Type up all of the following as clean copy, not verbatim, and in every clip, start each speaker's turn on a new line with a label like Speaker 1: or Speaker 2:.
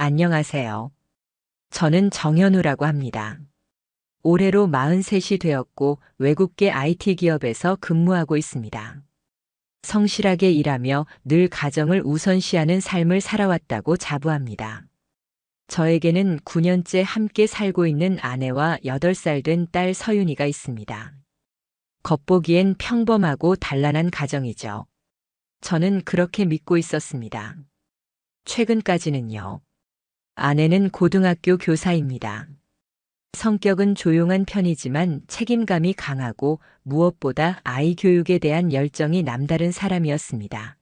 Speaker 1: 안녕하세요. 저는 정현우라고 합니다. 올해로 43이 되었고 외국계 IT 기업에서 근무하고 있습니다. 성실하게 일하며 늘 가정을 우선시하는 삶을 살아왔다고 자부합니다. 저에게는 9년째 함께 살고 있는 아내와 8살 된 딸 서윤이가 있습니다. 겉보기엔 평범하고 단란한 가정이죠. 저는 그렇게 믿고 있었습니다. 최근까지는요. 아내는 고등학교 교사입니다. 성격은 조용한 편이지만 책임감이 강하고 무엇보다 아이 교육에 대한 열정이 남다른 사람이었습니다.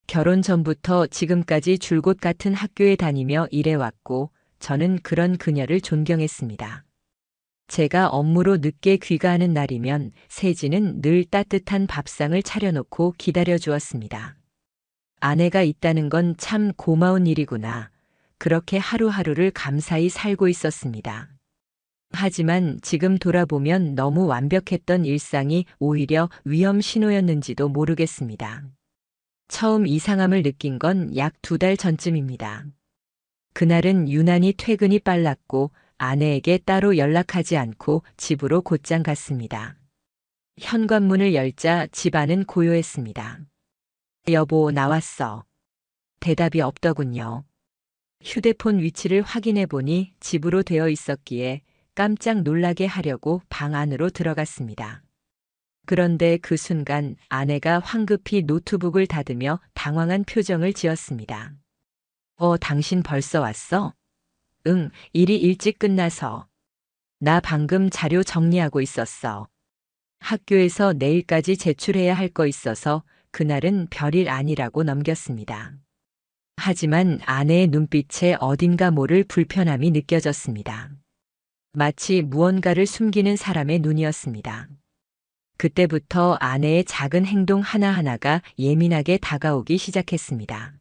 Speaker 1: 결혼 전부터 지금까지 줄곧 같은 학교에 다니며 일해왔고 저는 그런 그녀를 존경했습니다. 제가 업무로 늦게 귀가하는 날이면 세진은 늘 따뜻한 밥상을 차려놓고 기다려 주었습니다. 아내가 있다는 건 참 고마운 일이구나. 그렇게 하루하루를 감사히 살고 있었습니다. 하지만 지금 돌아보면 너무 완벽했던 일상이 오히려 위험 신호였는지도 모르겠습니다. 처음 이상함을 느낀 건 약 2달 전쯤입니다. 그날은 유난히 퇴근이 빨랐고 아내에게 따로 연락하지 않고 집으로 곧장 갔습니다. 현관문을 열자 집안은 고요했습니다. 여보, 나왔어. 대답이 없더군요. 휴대폰 위치를 확인해 보니 집으로 되어 있었기에 깜짝 놀라게 하려고 방 안으로 들어갔습니다. 그런데 그 순간 아내가 황급히 노트북을 닫으며 당황한 표정을 지었습니다. 당신 벌써 왔어? 응, 일이 일찍 끝나서. 나 방금 자료 정리하고 있었어. 학교에서 내일까지 제출해야 할 거 있어서 그날은 별일 아니라고 넘겼습니다. 하지만 아내의 눈빛에 어딘가 모를 불편함이 느껴졌습니다. 마치 무언가를 숨기는 사람의 눈이었습니다. 그때부터 아내의 작은 행동 하나하나가 예민하게 다가오기 시작했습니다.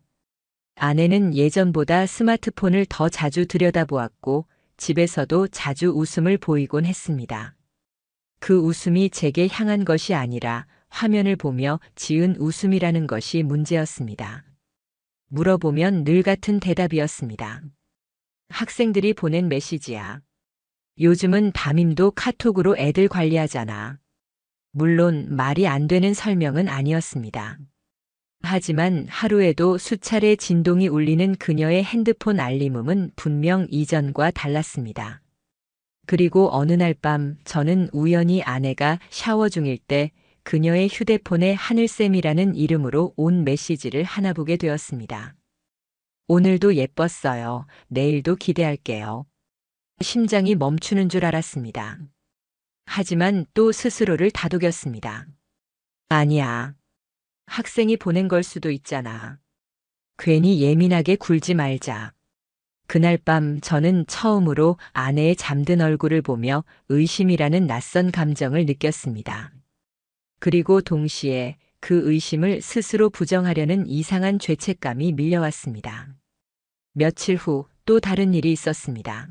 Speaker 1: 아내는 예전보다 스마트폰을 더 자주 들여다보았고 집에서도 자주 웃음을 보이곤 했습니다. 그 웃음이 제게 향한 것이 아니라 화면을 보며 지은 웃음이라는 것이 문제였습니다. 물어보면 늘 같은 대답이었습니다. 학생들이 보낸 메시지야. 요즘은 담임도 카톡으로 애들 관리하잖아. 물론 말이 안 되는 설명은 아니었습니다. 하지만 하루에도 수차례 진동이 울리는 그녀의 핸드폰 알림음은 분명 이전과 달랐습니다. 그리고 어느 날 밤 저는 우연히 아내가 샤워 중일 때 그녀의 휴대폰에 하늘쌤이라는 이름으로 온 메시지를 하나 보게 되었습니다. 오늘도 예뻤어요. 내일도 기대할게요. 심장이 멈추는 줄 알았습니다. 하지만 또 스스로를 다독였습니다. 아니야. 학생이 보낸 걸 수도 있잖아. 괜히 예민하게 굴지 말자. 그날 밤 저는 처음으로 아내의 잠든 얼굴을 보며 의심이라는 낯선 감정을 느꼈습니다. 그리고 동시에 그 의심을 스스로 부정하려는 이상한 죄책감이 밀려왔습니다. 며칠 후 또 다른 일이 있었습니다.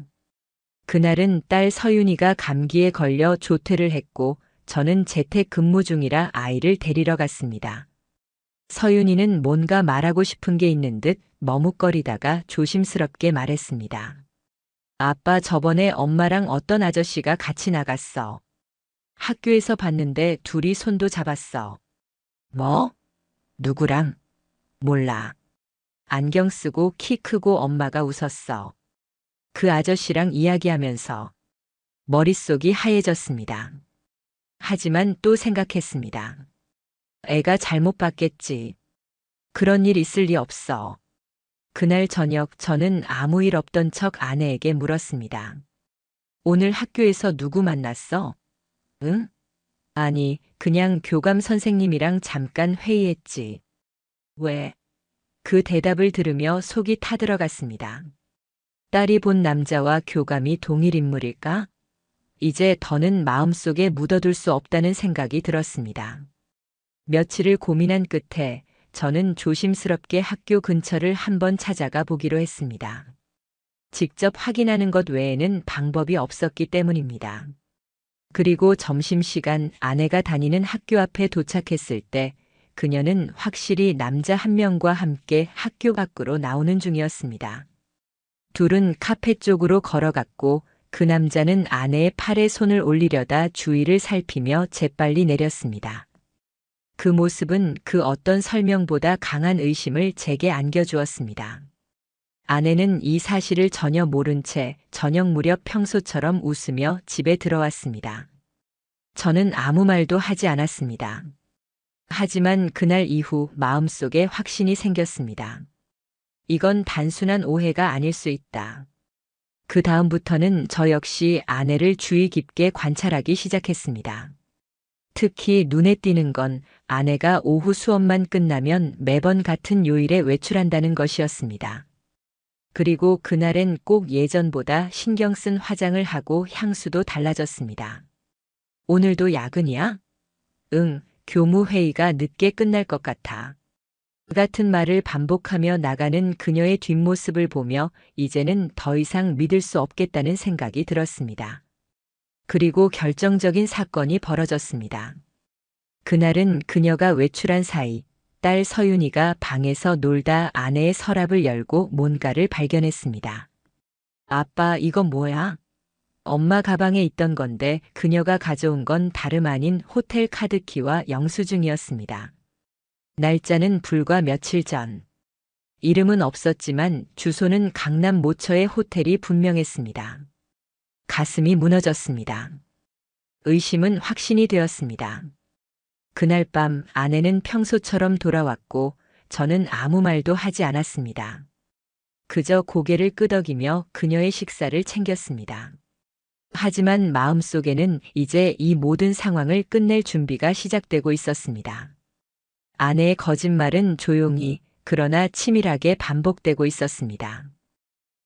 Speaker 1: 그날은 딸 서윤이가 감기에 걸려 조퇴를 했고 저는 재택 근무 중이라 아이를 데리러 갔습니다. 서윤이는 뭔가 말하고 싶은 게 있는 듯 머뭇거리다가 조심스럽게 말했습니다. 아빠, 저번에 엄마랑 어떤 아저씨가 같이 나갔어. 학교에서 봤는데 둘이 손도 잡았어. 뭐? 누구랑? 몰라. 안경 쓰고 키 크고 엄마가 웃었어. 그 아저씨랑 이야기하면서 머릿속이 하얘졌습니다. 하지만 또 생각했습니다. 애가 잘못 봤겠지. 그런 일 있을 리 없어. 그날 저녁 저는 아무 일 없던 척 아내에게 물었습니다. 오늘 학교에서 누구 만났어? 응? 아니, 그냥 교감 선생님이랑 잠깐 회의했지. 왜? 그 대답을 들으며 속이 타들어갔습니다. 딸이 본 남자와 교감이 동일 인물일까? 이제 더는 마음속에 묻어둘 수 없다는 생각이 들었습니다. 며칠을 고민한 끝에 저는 조심스럽게 학교 근처를 한번 찾아가 보기로 했습니다. 직접 확인하는 것 외에는 방법이 없었기 때문입니다. 그리고 점심시간 아내가 다니는 학교 앞에 도착했을 때 그녀는 확실히 남자 한 명과 함께 학교 밖으로 나오는 중이었습니다. 둘은 카페 쪽으로 걸어갔고 그 남자는 아내의 팔에 손을 올리려다 주위를 살피며 재빨리 내렸습니다. 그 모습은 그 어떤 설명보다 강한 의심을 제게 안겨주었습니다. 아내는 이 사실을 전혀 모른 채 저녁 무렵 평소처럼 웃으며 집에 들어왔습니다. 저는 아무 말도 하지 않았습니다. 하지만 그날 이후 마음속에 확신이 생겼습니다. 이건 단순한 오해가 아닐 수 있다. 그 다음부터는 저 역시 아내를 주의 깊게 관찰하기 시작했습니다. 특히 눈에 띄는 건 아내가 오후 수업만 끝나면 매번 같은 요일에 외출한다는 것이었습니다. 그리고 그날엔 꼭 예전보다 신경 쓴 화장을 하고 향수도 달라졌습니다. 오늘도 야근이야? 응, 교무회의가 늦게 끝날 것 같아. 그 같은 말을 반복하며 나가는 그녀의 뒷모습을 보며 이제는 더 이상 믿을 수 없겠다는 생각이 들었습니다. 그리고 결정적인 사건이 벌어졌습니다. 그날은 그녀가 외출한 사이 딸 서윤이가 방에서 놀다 아내의 서랍을 열고 뭔가를 발견했습니다. 아빠, 이건 뭐야? 엄마 가방에 있던 건데 그녀가 가져온 건 다름 아닌 호텔 카드키와 영수증이었습니다. 날짜는 불과 며칠 전. 이름은 없었지만 주소는 강남 모처의 호텔이 분명했습니다. 가슴이 무너졌습니다. 의심은 확신이 되었습니다. 그날 밤 아내는 평소처럼 돌아왔고 저는 아무 말도 하지 않았습니다. 그저 고개를 끄덕이며 그녀의 식사를 챙겼습니다. 하지만 마음속에는 이제 이 모든 상황을 끝낼 준비가 시작되고 있었습니다. 아내의 거짓말은 조용히 그러나 치밀하게 반복되고 있었습니다.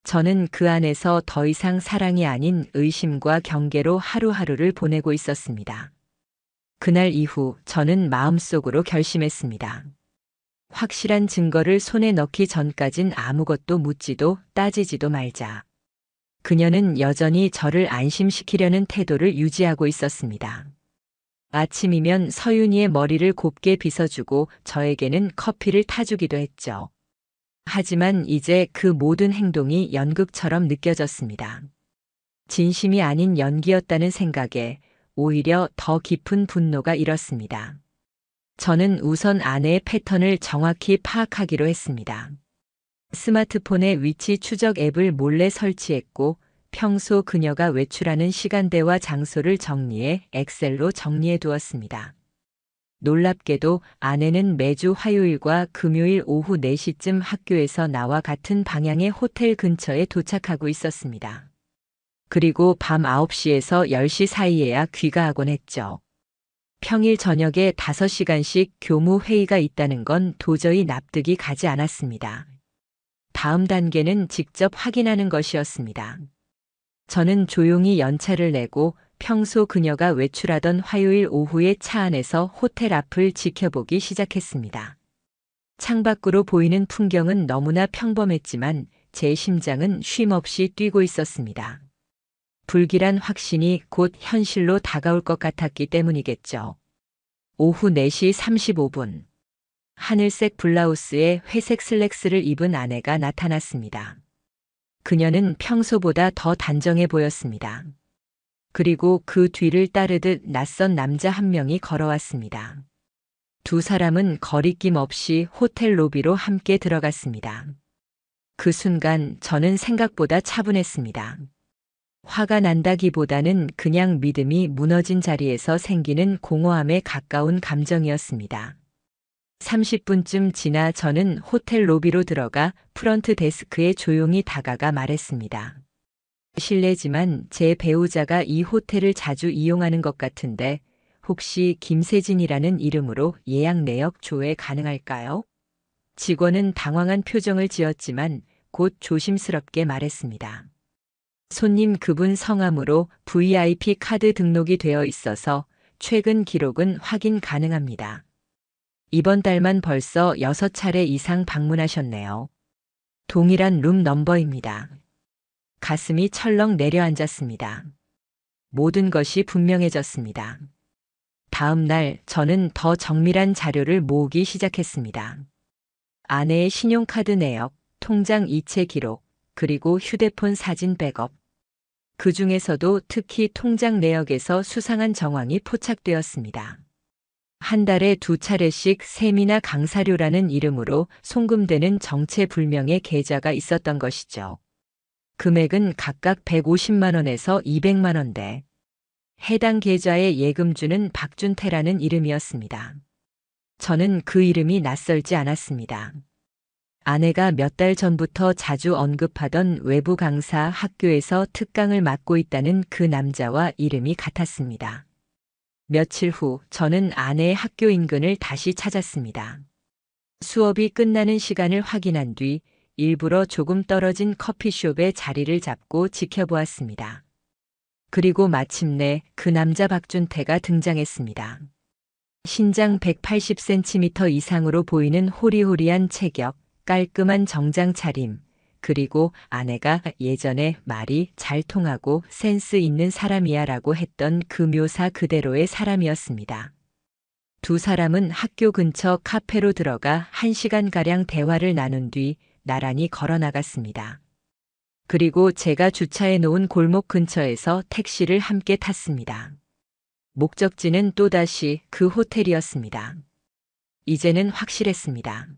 Speaker 1: 저는 그 안에서 더 이상 사랑이 아닌 의심과 경계로 하루하루를 보내고 있었습니다. 그날 이후 저는 마음속으로 결심했습니다. 확실한 증거를 손에 넣기 전까진 아무것도 묻지도 따지지도 말자. 그녀는 여전히 저를 안심시키려는 태도를 유지하고 있었습니다. 아침이면 서윤이의 머리를 곱게 빗어주고 저에게는 커피를 타주기도 했죠. 하지만 이제 그 모든 행동이 연극처럼 느껴졌습니다. 진심이 아닌 연기였다는 생각에 오히려 더 깊은 분노가 일었습니다. 저는 우선 아내의 패턴을 정확히 파악하기로 했습니다. 스마트폰에 위치 추적 앱을 몰래 설치했고 평소 그녀가 외출하는 시간대와 장소를 정리해 엑셀로 정리해 두었습니다. 놀랍게도 아내는 매주 화요일과 금요일 오후 4시쯤 학교에서 나와 같은 방향의 호텔 근처에 도착하고 있었습니다. 그리고 밤 9시에서 10시 사이에야 귀가하곤 했죠. 평일 저녁에 5시간씩 교무 회의가 있다는 건 도저히 납득이 가지 않았습니다. 다음 단계는 직접 확인하는 것이었습니다. 저는 조용히 연차를 내고 평소 그녀가 외출하던 화요일 오후에 차 안에서 호텔 앞을 지켜보기 시작했습니다. 창밖으로 보이는 풍경은 너무나 평범했지만 제 심장은 쉼없이 뛰고 있었습니다. 불길한 확신이 곧 현실로 다가올 것 같았기 때문이겠죠. 오후 4시 35분. 하늘색 블라우스에 회색 슬랙스를 입은 아내가 나타났습니다. 그녀는 평소보다 더 단정해 보였습니다. 그리고 그 뒤를 따르듯 낯선 남자 한 명이 걸어왔습니다. 두 사람은 거리낌 없이 호텔 로비로 함께 들어갔습니다. 그 순간 저는 생각보다 차분했습니다. 화가 난다기보다는 그냥 믿음이 무너진 자리에서 생기는 공허함에 가까운 감정이었습니다. 30분쯤 지나 저는 호텔 로비로 들어가 프런트 데스크에 조용히 다가가 말했습니다. 실례지만 제 배우자가 이 호텔을 자주 이용하는 것 같은데 혹시 김세진이라는 이름으로 예약 내역 조회 가능할까요? 직원은 당황한 표정을 지었지만 곧 조심스럽게 말했습니다. 손님, 그분 성함으로 VIP 카드 등록이 되어 있어서 최근 기록은 확인 가능합니다. 이번 달만 벌써 6차례 이상 방문하셨네요. 동일한 룸 넘버입니다. 가슴이 철렁 내려앉았습니다. 모든 것이 분명해졌습니다. 다음 날 저는 더 정밀한 자료를 모으기 시작했습니다. 아내의 신용카드 내역, 통장 이체 기록, 그리고 휴대폰 사진 백업. 그 중에서도 특히 통장 내역에서 수상한 정황이 포착되었습니다. 한 달에 2차례씩 세미나 강사료라는 이름으로 송금되는 정체불명의 계좌가 있었던 것이죠. 금액은 각각 150만 원에서 200만 원대. 해당 계좌의 예금주는 박준태라는 이름이었습니다. 저는 그 이름이 낯설지 않았습니다. 아내가 몇 달 전부터 자주 언급하던 외부 강사 학교에서 특강을 맡고 있다는 그 남자와 이름이 같았습니다. 며칠 후 저는 아내의 학교 인근을 다시 찾았습니다. 수업이 끝나는 시간을 확인한 뒤 일부러 조금 떨어진 커피숍에 자리를 잡고 지켜보았습니다. 그리고 마침내 그 남자 박준태가 등장했습니다. 신장 180cm 이상으로 보이는 호리호리한 체격, 깔끔한 정장 차림, 그리고 아내가 예전에 말이 잘 통하고 센스 있는 사람이야 라고 했던 그 묘사 그대로의 사람이었습니다. 두 사람은 학교 근처 카페로 들어가 1시간가량 대화를 나눈 뒤 나란히 걸어 나갔습니다. 그리고 제가 주차해 놓은 골목 근처에서 택시를 함께 탔습니다. 목적지는 또다시 그 호텔이었습니다. 이제는 확실했습니다.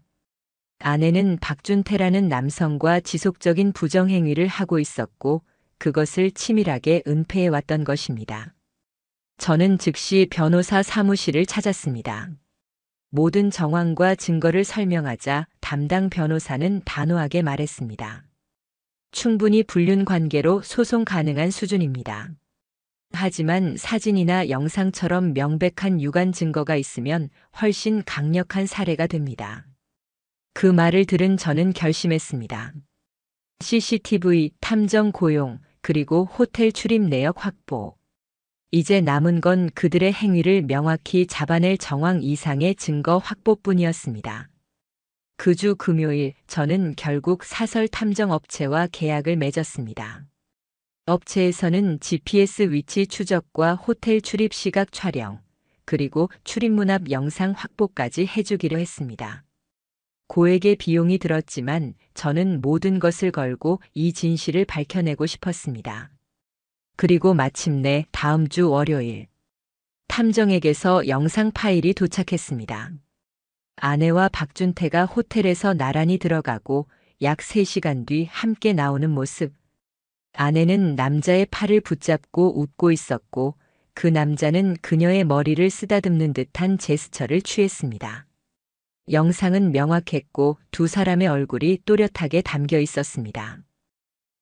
Speaker 1: 아내는 박준태라는 남성과 지속적인 부정행위를 하고 있었고 그것을 치밀하게 은폐해 왔던 것입니다. 저는 즉시 변호사 사무실을 찾았습니다. 모든 정황과 증거를 설명하자 담당 변호사는 단호하게 말했습니다. 충분히 불륜 관계로 소송 가능한 수준입니다. 하지만 사진이나 영상처럼 명백한 유관 증거가 있으면 훨씬 강력한 사례가 됩니다. 그 말을 들은 저는 결심했습니다. CCTV 탐정 고용, 그리고 호텔 출입 내역 확보. 이제 남은 건 그들의 행위를 명확히 잡아낼 정황 이상의 증거 확보뿐이었습니다. 그 주 금요일 저는 결국 사설 탐정 업체와 계약을 맺었습니다. 업체에서는 GPS 위치 추적과 호텔 출입 시각 촬영, 그리고 출입문 앞 영상 확보까지 해주기로 했습니다. 고액의 비용이 들었지만 저는 모든 것을 걸고 이 진실을 밝혀내고 싶었습니다. 그리고 마침내 다음 주 월요일, 탐정에게서 영상 파일이 도착했습니다. 아내와 박준태가 호텔에서 나란히 들어가고 약 3시간 뒤 함께 나오는 모습. 아내는 남자의 팔을 붙잡고 웃고 있었고 그 남자는 그녀의 머리를 쓰다듬는 듯한 제스처를 취했습니다. 영상은 명확했고 두 사람의 얼굴이 또렷하게 담겨 있었습니다.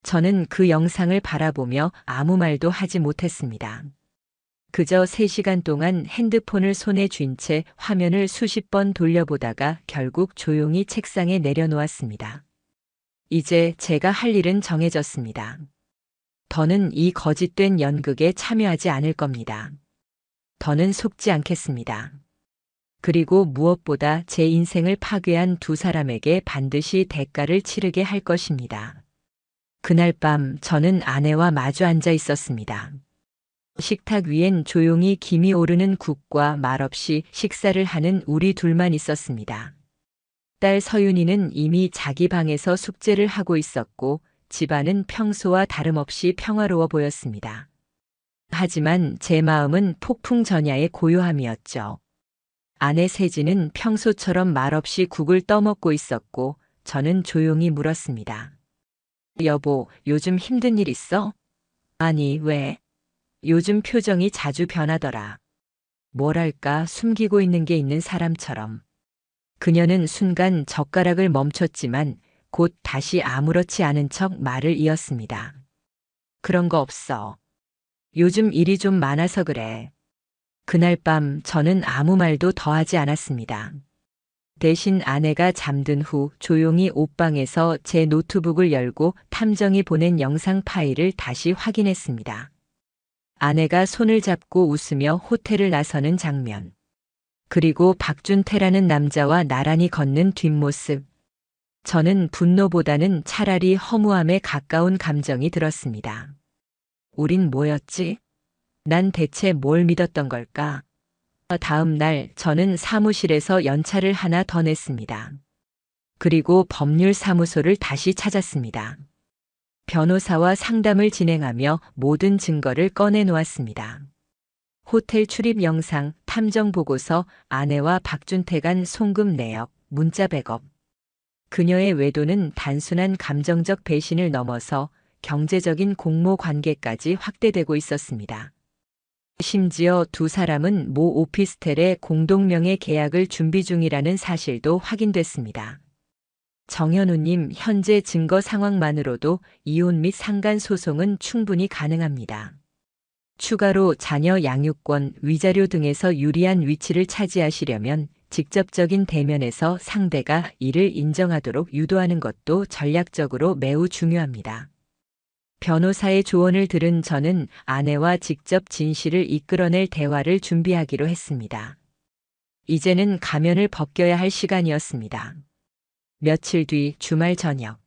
Speaker 1: 저는 그 영상을 바라보며 아무 말도 하지 못했습니다. 그저 3시간 동안 핸드폰을 손에 쥔 채 화면을 수십 번 돌려보다가 결국 조용히 책상에 내려놓았습니다. 이제 제가 할 일은 정해졌습니다. 더는 이 거짓된 연극에 참여하지 않을 겁니다. 더는 속지 않겠습니다. 그리고 무엇보다 제 인생을 파괴한 두 사람에게 반드시 대가를 치르게 할 것입니다. 그날 밤 저는 아내와 마주 앉아 있었습니다. 식탁 위엔 조용히 김이 오르는 국과 말없이 식사를 하는 우리 둘만 있었습니다. 딸 서윤이는 이미 자기 방에서 숙제를 하고 있었고 집안은 평소와 다름없이 평화로워 보였습니다. 하지만 제 마음은 폭풍전야의 고요함이었죠. 아내 세진은 평소처럼 말없이 국을 떠먹고 있었고 저는 조용히 물었습니다. 여보, 요즘 힘든 일 있어? 아니, 왜? 요즘 표정이 자주 변하더라. 뭐랄까 숨기고 있는 게 있는 사람처럼. 그녀는 순간 젓가락을 멈췄지만 곧 다시 아무렇지 않은 척 말을 이었습니다. 그런 거 없어. 요즘 일이 좀 많아서 그래. 그날 밤 저는 아무 말도 더하지 않았습니다. 대신 아내가 잠든 후 조용히 옷방에서 제 노트북을 열고 탐정이 보낸 영상 파일을 다시 확인했습니다. 아내가 손을 잡고 웃으며 호텔을 나서는 장면. 그리고 박준태라는 남자와 나란히 걷는 뒷모습. 저는 분노보다는 차라리 허무함에 가까운 감정이 들었습니다. 우린 뭐였지? 난 대체 뭘 믿었던 걸까? 다음 날 저는 사무실에서 연차를 하나 더 냈습니다. 그리고 법률사무소를 다시 찾았습니다. 변호사와 상담을 진행하며 모든 증거를 꺼내놓았습니다. 호텔 출입 영상, 탐정 보고서, 아내와 박준태 간 송금 내역, 문자 백업. 그녀의 외도는 단순한 감정적 배신을 넘어서 경제적인 공모 관계까지 확대되고 있었습니다. 심지어 두 사람은 모 오피스텔의 공동명의 계약을 준비 중이라는 사실도 확인됐습니다. 정현우님, 현재 증거 상황만으로도 이혼 및 상간 소송은 충분히 가능합니다. 추가로 자녀 양육권, 위자료 등에서 유리한 위치를 차지하시려면 직접적인 대면에서 상대가 이를 인정하도록 유도하는 것도 전략적으로 매우 중요합니다. 변호사의 조언을 들은 저는 아내와 직접 진실을 이끌어낼 대화를 준비하기로 했습니다. 이제는 가면을 벗겨야 할 시간이었습니다. 며칠 뒤 주말 저녁.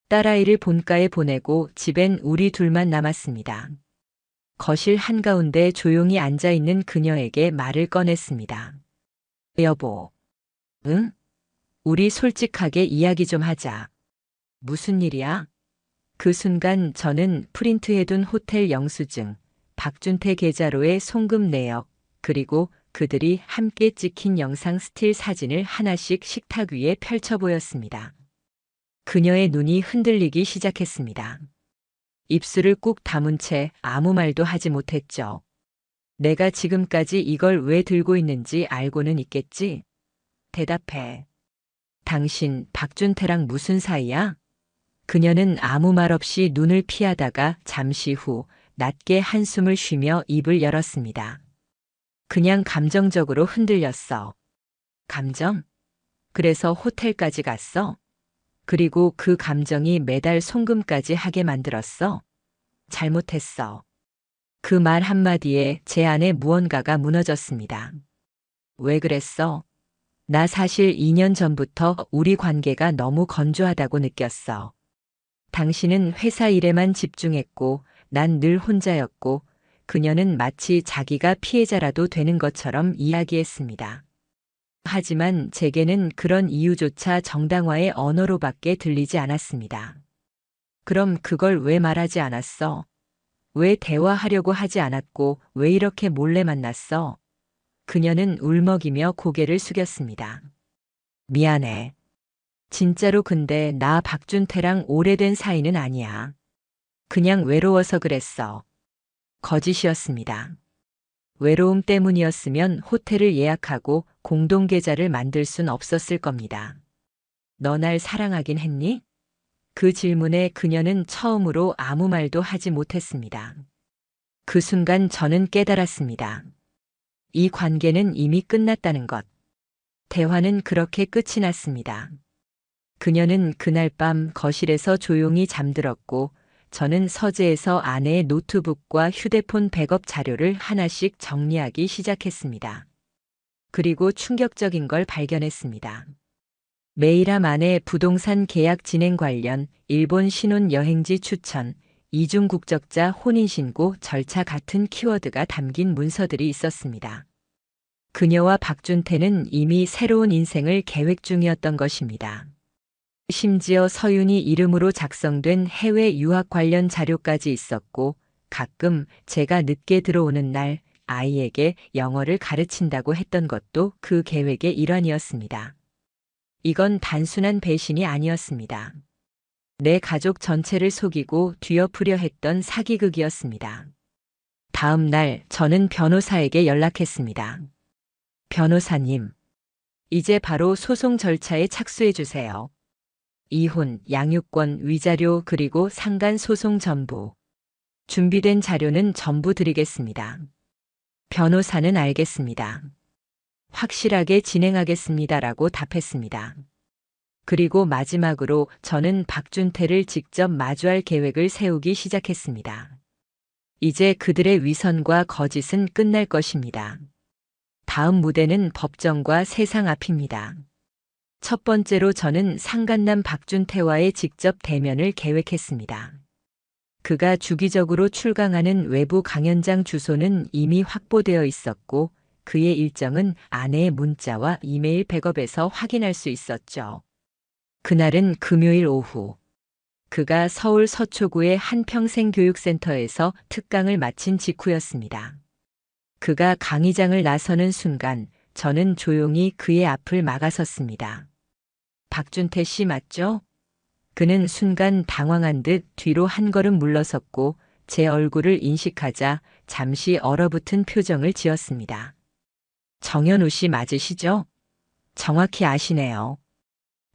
Speaker 1: 딸아이를 본가에 보내고 집엔 우리 둘만 남았습니다. 거실 한가운데 조용히 앉아있는 그녀에게 말을 꺼냈습니다. 여보. 응? 우리 솔직하게 이야기 좀 하자. 무슨 일이야? 그 순간 저는 프린트해둔 호텔 영수증, 박준태 계좌로의 송금 내역, 그리고 그들이 함께 찍힌 영상 스틸 사진을 하나씩 식탁 위에 펼쳐 보였습니다. 그녀의 눈이 흔들리기 시작했습니다. 입술을 꾹 다문 채 아무 말도 하지 못했죠. 내가 지금까지 이걸 왜 들고 있는지 알고는 있겠지? 대답해. 당신 박준태랑 무슨 사이야? 그녀는 아무 말 없이 눈을 피하다가 잠시 후 낮게 한숨을 쉬며 입을 열었습니다. 그냥 감정적으로 흔들렸어. 감정? 그래서 호텔까지 갔어? 그리고 그 감정이 매달 송금까지 하게 만들었어? 잘못했어. 그 말 한마디에 제 안에 무언가가 무너졌습니다. 왜 그랬어? 나 사실 2년 전부터 우리 관계가 너무 건조하다고 느꼈어. 당신은 회사 일에만 집중했고 난 늘 혼자였고 그녀는 마치 자기가 피해자라도 되는 것처럼 이야기했습니다. 하지만 제게는 그런 이유조차 정당화의 언어로밖에 들리지 않았습니다. 그럼 그걸 왜 말하지 않았어? 왜 대화하려고 하지 않았고 왜 이렇게 몰래 만났어? 그녀는 울먹이며 고개를 숙였습니다. 미안해. 진짜로 근데 나 박준태랑 오래된 사이는 아니야. 그냥 외로워서 그랬어. 거짓이었습니다. 외로움 때문이었으면 호텔을 예약하고 공동계좌를 만들 순 없었을 겁니다. 너 날 사랑하긴 했니? 그 질문에 그녀는 처음으로 아무 말도 하지 못했습니다. 그 순간 저는 깨달았습니다. 이 관계는 이미 끝났다는 것. 대화는 그렇게 끝이 났습니다. 그녀는 그날 밤 거실에서 조용히 잠들었고 저는 서재에서 아내의 노트북과 휴대폰 백업 자료를 하나씩 정리하기 시작했습니다. 그리고 충격적인 걸 발견했습니다. 메일함 안에 부동산 계약 진행 관련, 일본 신혼 여행지 추천, 이중 국적자 혼인신고 절차 같은 키워드가 담긴 문서들이 있었습니다. 그녀와 박준태는 이미 새로운 인생을 계획 중이었던 것입니다. 심지어 서윤이 이름으로 작성된 해외 유학 관련 자료까지 있었고 가끔 제가 늦게 들어오는 날 아이에게 영어를 가르친다고 했던 것도 그 계획의 일환이었습니다. 이건 단순한 배신이 아니었습니다. 내 가족 전체를 속이고 뒤엎으려 했던 사기극이었습니다. 다음 날 저는 변호사에게 연락했습니다. 변호사님, 이제 바로 소송 절차에 착수해 주세요. 이혼, 양육권, 위자료 그리고 상간 소송 전부. 준비된 자료는 전부 드리겠습니다. 변호사는 알겠습니다. 확실하게 진행하겠습니다라고 답했습니다. 그리고 마지막으로 저는 박준태를 직접 마주할 계획을 세우기 시작했습니다. 이제 그들의 위선과 거짓은 끝날 것입니다. 다음 무대는 법정과 세상 앞입니다. 첫 번째로 저는 상간남 박준태와의 직접 대면을 계획했습니다. 그가 주기적으로 출강하는 외부 강연장 주소는 이미 확보되어 있었고 그의 일정은 아내의 문자와 이메일 백업에서 확인할 수 있었죠. 그날은 금요일 오후. 그가 서울 서초구의 한 평생교육센터에서 특강을 마친 직후였습니다. 그가 강의장을 나서는 순간 저는 조용히 그의 앞을 막아섰습니다. 박준태 씨 맞죠? 그는 순간 당황한 듯 뒤로 한 걸음 물러섰고 제 얼굴을 인식하자 잠시 얼어붙은 표정을 지었습니다. 정현우 씨 맞으시죠? 정확히 아시네요.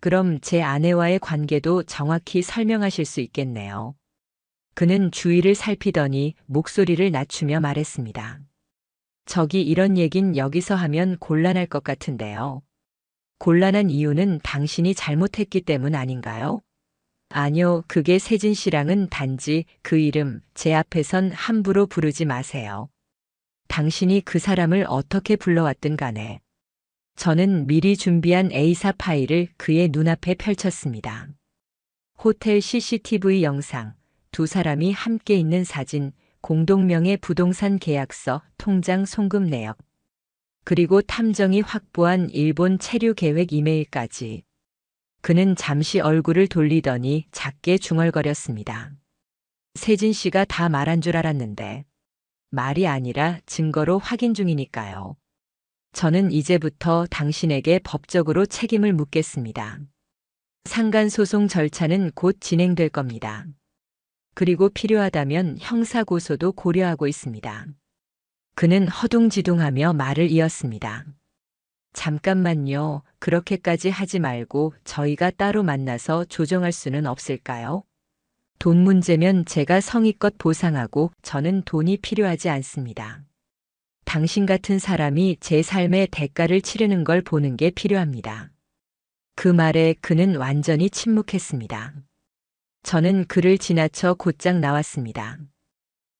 Speaker 1: 그럼 제 아내와의 관계도 정확히 설명하실 수 있겠네요. 그는 주위를 살피더니 목소리를 낮추며 말했습니다. 저기 이런 얘긴 여기서 하면 곤란할 것 같은데요. 곤란한 이유는 당신이 잘못했기 때문 아닌가요? 아니요, 그게 세진 씨랑은 단지 그 이름 제 앞에선 함부로 부르지 마세요. 당신이 그 사람을 어떻게 불러왔든 간에. 저는 미리 준비한 A사 파일을 그의 눈앞에 펼쳤습니다. 호텔 CCTV 영상, 두 사람이 함께 있는 사진, 공동명의 부동산 계약서, 통장 송금 내역, 그리고 탐정이 확보한 일본 체류 계획 이메일까지. 그는 잠시 얼굴을 돌리더니 작게 중얼거렸습니다. 세진 씨가 다 말한 줄 알았는데. 말이 아니라 증거로 확인 중이니까요. 저는 이제부터 당신에게 법적으로 책임을 묻겠습니다. 상간소송 절차는 곧 진행될 겁니다. 그리고 필요하다면 형사고소도 고려하고 있습니다. 그는 허둥지둥하며 말을 이었습니다. 잠깐만요. 그렇게까지 하지 말고 저희가 따로 만나서 조정할 수는 없을까요? 돈 문제면 제가 성의껏 보상하고 저는 돈이 필요하지 않습니다. 당신 같은 사람이 제 삶의 대가를 치르는 걸 보는 게 필요합니다. 그 말에 그는 완전히 침묵했습니다. 저는 그를 지나쳐 곧장 나왔습니다.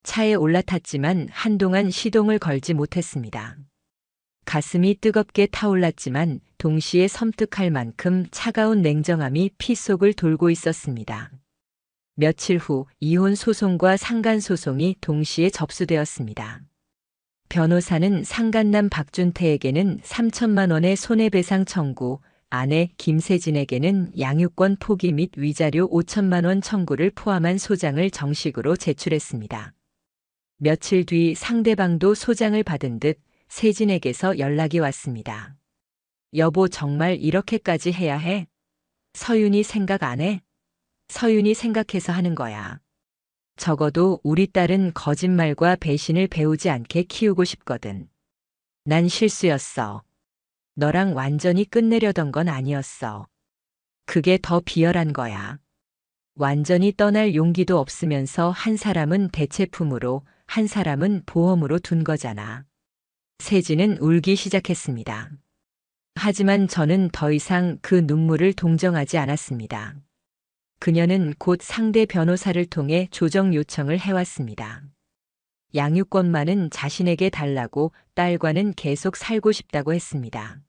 Speaker 1: 차에 올라탔지만 한동안 시동을 걸지 못했습니다. 가슴이 뜨겁게 타올랐지만 동시에 섬뜩할 만큼 차가운 냉정함이 피 속을 돌고 있었습니다. 며칠 후 이혼 소송과 상간 소송이 동시에 접수되었습니다. 변호사는 상간남 박준태에게는 3천만 원의 손해배상 청구, 아내 김세진에게는 양육권 포기 및 위자료 5천만 원 청구를 포함한 소장을 정식으로 제출했습니다. 며칠 뒤 상대방도 소장을 받은 듯 세진에게서 연락이 왔습니다. 여보, 정말 이렇게까지 해야 해? 서윤이 생각 안 해? 서윤이 생각해서 하는 거야. 적어도 우리 딸은 거짓말과 배신을 배우지 않게 키우고 싶거든. 난 실수였어. 너랑 완전히 끝내려던 건 아니었어. 그게 더 비열한 거야. 완전히 떠날 용기도 없으면서 한 사람은 대체품으로, 한 사람은 보험으로 둔 거잖아. 세진은 울기 시작했습니다. 하지만 저는 더 이상 그 눈물을 동정하지 않았습니다. 그녀는 곧 상대 변호사를 통해 조정 요청을 해왔습니다. 양육권만은 자신에게 달라고 딸과는 계속 살고 싶다고 했습니다.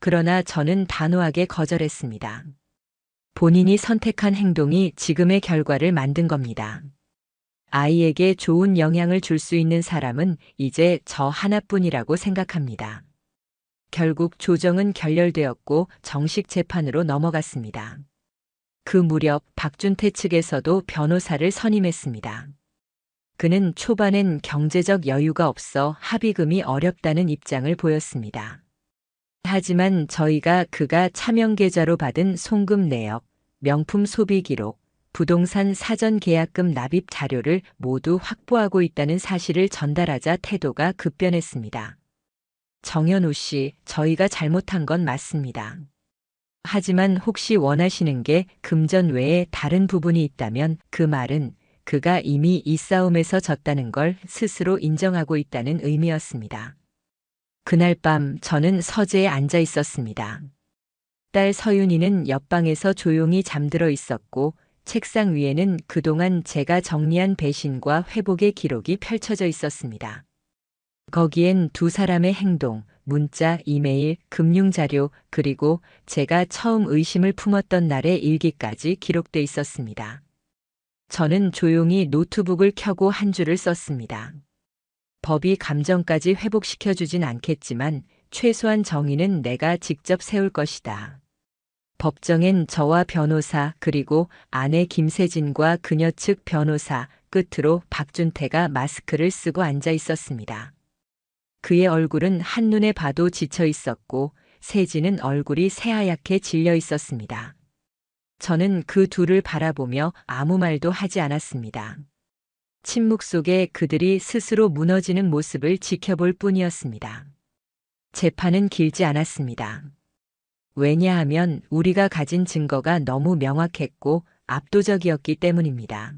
Speaker 1: 그러나 저는 단호하게 거절했습니다. 본인이 선택한 행동이 지금의 결과를 만든 겁니다. 아이에게 좋은 영향을 줄 수 있는 사람은 이제 저 하나뿐이라고 생각합니다. 결국 조정은 결렬되었고 정식 재판으로 넘어갔습니다. 그 무렵 박준태 측에서도 변호사를 선임했습니다. 그는 초반엔 경제적 여유가 없어 합의금이 어렵다는 입장을 보였습니다. 하지만 저희가 그가 차명계좌로 받은 송금 내역, 명품 소비 기록, 부동산 사전 계약금 납입 자료를 모두 확보하고 있다는 사실을 전달하자 태도가 급변했습니다. 정현우 씨, 저희가 잘못한 건 맞습니다. 하지만 혹시 원하시는 게 금전 외에 다른 부분이 있다면 그 말은 그가 이미 이 싸움에서 졌다는 걸 스스로 인정하고 있다는 의미였습니다. 그날 밤 저는 서재에 앉아 있었습니다. 딸 서윤이는 옆방에서 조용히 잠들어 있었고 책상 위에는 그동안 제가 정리한 배신과 회복의 기록이 펼쳐져 있었습니다. 거기엔 두 사람의 행동, 문자, 이메일, 금융자료, 그리고 제가 처음 의심을 품었던 날의 일기까지 기록돼 있었습니다. 저는 조용히 노트북을 켜고 한 줄을 썼습니다. 법이 감정까지 회복시켜주진 않겠지만 최소한 정의는 내가 직접 세울 것이다. 법정엔 저와 변호사 그리고 아내 김세진과 그녀 측 변호사 끝으로 박준태가 마스크를 쓰고 앉아 있었습니다. 그의 얼굴은 한눈에 봐도 지쳐 있었고 세진은 얼굴이 새하얗게 질려 있었습니다. 저는 그 둘을 바라보며 아무 말도 하지 않았습니다. 침묵 속에 그들이 스스로 무너지는 모습을 지켜볼 뿐이었습니다. 재판은 길지 않았습니다. 왜냐하면 우리가 가진 증거가 너무 명확했고 압도적이었기 때문입니다.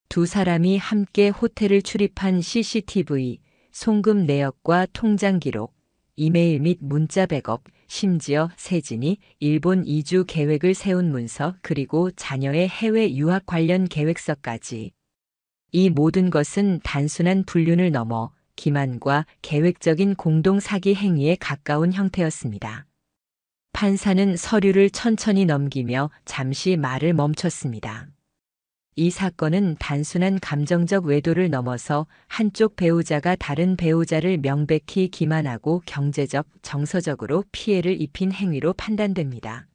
Speaker 1: 두 사람이 함께 호텔을 출입한 CCTV, 송금 내역과 통장 기록, 이메일 및 문자 백업, 심지어 세진이 일본 이주 계획을 세운 문서 그리고 자녀의 해외 유학 관련 계획서까지. 이 모든 것은 단순한 불륜을 넘어 기만과 계획적인 공동 사기 행위에 가까운 형태였습니다. 판사는 서류를 천천히 넘기며 잠시 말을 멈췄습니다. 이 사건은 단순한 감정적 외도를 넘어서 한쪽 배우자가 다른 배우자를 명백히 기만하고 경제적, 정서적으로 피해를 입힌 행위로 판단됩니다.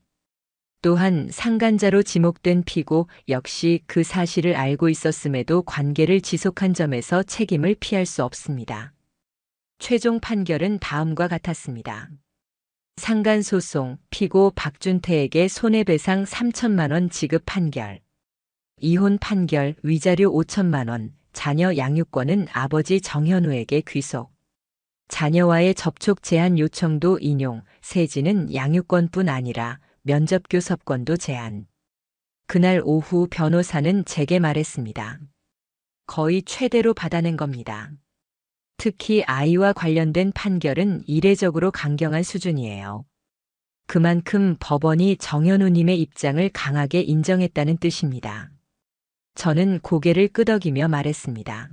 Speaker 1: 또한 상간자로 지목된 피고 역시 그 사실을 알고 있었음에도 관계를 지속한 점에서 책임을 피할 수 없습니다. 최종 판결은 다음과 같았습니다. 상간소송, 피고 박준태에게 손해배상 3천만 원 지급 판결. 이혼 판결, 위자료 5천만 원, 자녀 양육권은 아버지 정현우에게 귀속. 자녀와의 접촉 제한 요청도 인용, 세진은 양육권뿐 아니라 면접 교섭권도 제한. 그날 오후 변호사는 제게 말했습니다. 거의 최대로 받아낸 겁니다. 특히 아이와 관련된 판결은 이례적으로 강경한 수준이에요. 그만큼 법원이 정현우님의 입장을 강하게 인정했다는 뜻입니다. 저는 고개를 끄덕이며 말했습니다.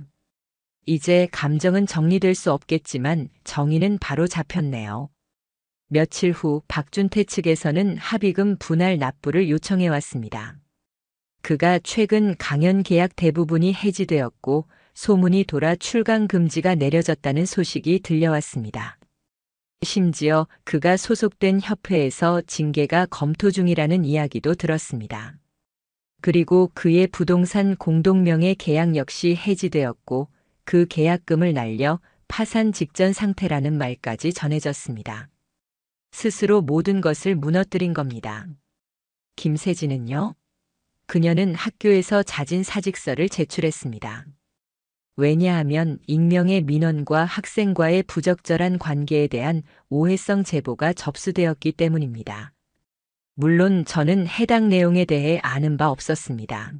Speaker 1: 이제 감정은 정리될 수 없겠지만 정의는 바로 잡혔네요. 며칠 후 박준태 측에서는 합의금 분할 납부를 요청해 왔습니다. 그가 최근 강연 계약 대부분이 해지되었고 소문이 돌아 출강 금지가 내려졌다는 소식이 들려왔습니다. 심지어 그가 소속된 협회에서 징계가 검토 중이라는 이야기도 들었습니다. 그리고 그의 부동산 공동명의 계약 역시 해지되었고 그 계약금을 날려 파산 직전 상태라는 말까지 전해졌습니다. 스스로 모든 것을 무너뜨린 겁니다. 김세진은요? 그녀는 학교에서 자진 사직서를 제출했습니다. 왜냐하면 익명의 민원과 학생과의 부적절한 관계에 대한 오해성 제보가 접수되었기 때문입니다. 물론 저는 해당 내용에 대해 아는 바 없었습니다.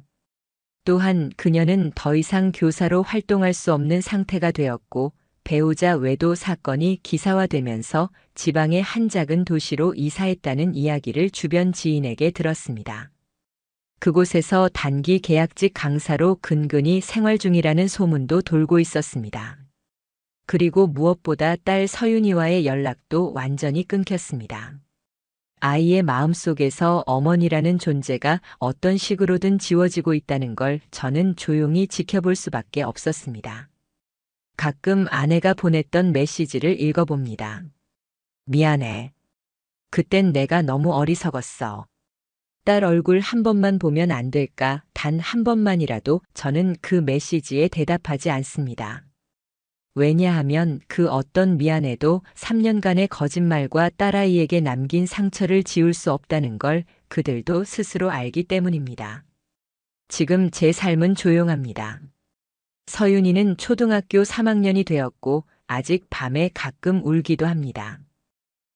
Speaker 1: 또한 그녀는 더 이상 교사로 활동할 수 없는 상태가 되었고 배우자 외도 사건이 기사화되면서 지방의 한 작은 도시로 이사했다는 이야기를 주변 지인에게 들었습니다. 그곳에서 단기 계약직 강사로 근근히 생활 중이라는 소문도 돌고 있었습니다. 그리고 무엇보다 딸 서윤이와의 연락도 완전히 끊겼습니다. 아이의 마음속에서 어머니라는 존재가 어떤 식으로든 지워지고 있다는 걸 저는 조용히 지켜볼 수밖에 없었습니다. 가끔 아내가 보냈던 메시지를 읽어봅니다. 미안해. 그땐 내가 너무 어리석었어. 딸 얼굴 한 번만 보면 안 될까? 단 한 번만이라도 저는 그 메시지에 대답하지 않습니다. 왜냐하면 그 어떤 미안해도 3년간의 거짓말과 딸아이에게 남긴 상처를 지울 수 없다는 걸 그들도 스스로 알기 때문입니다. 지금 제 삶은 조용합니다. 서윤이는 초등학교 3학년이 되었고 아직 밤에 가끔 울기도 합니다.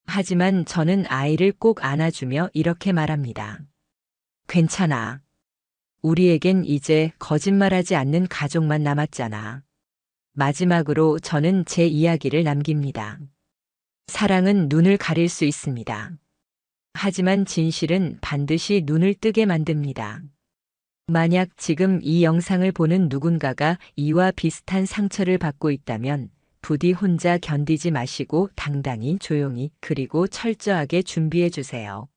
Speaker 1: 하지만 저는 아이를 꼭 안아주며 이렇게 말합니다. 괜찮아. 우리에겐 이제 거짓말하지 않는 가족만 남았잖아. 마지막으로 저는 제 이야기를 남깁니다. 사랑은 눈을 가릴 수 있습니다. 하지만 진실은 반드시 눈을 뜨게 만듭니다. 만약 지금 이 영상을 보는 누군가가 이와 비슷한 상처를 받고 있다면 부디 혼자 견디지 마시고 당당히 조용히 그리고 철저하게 준비해 주세요.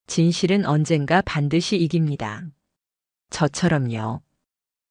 Speaker 1: 진실은 언젠가 반드시 이깁니다. 저처럼요.